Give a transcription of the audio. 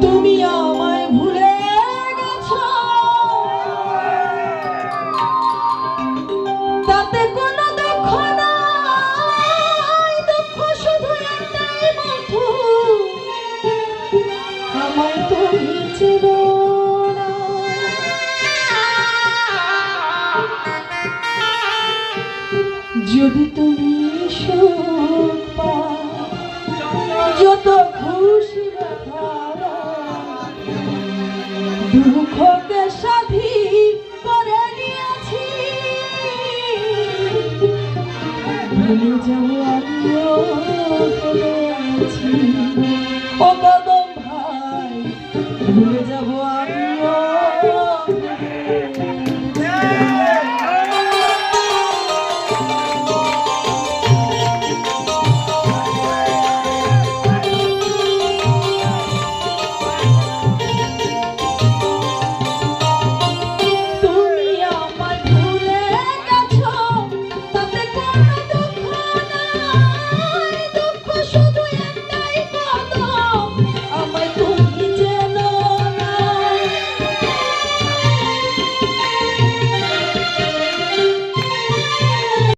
তুমি আমায় ভুলে গেছো, তাতে কোনো দুঃখ নাই, দুঃখ শুধু একটাই মাত্র, আমায় তুমি চেনো না। যদি তুমি সুখ পাও, যত খুশি দুঃখকে সাথী করে নিয়েছি, ভুলে যাও আমিও ভুলে আছি। ও কদম ভাই, ভুলে যাব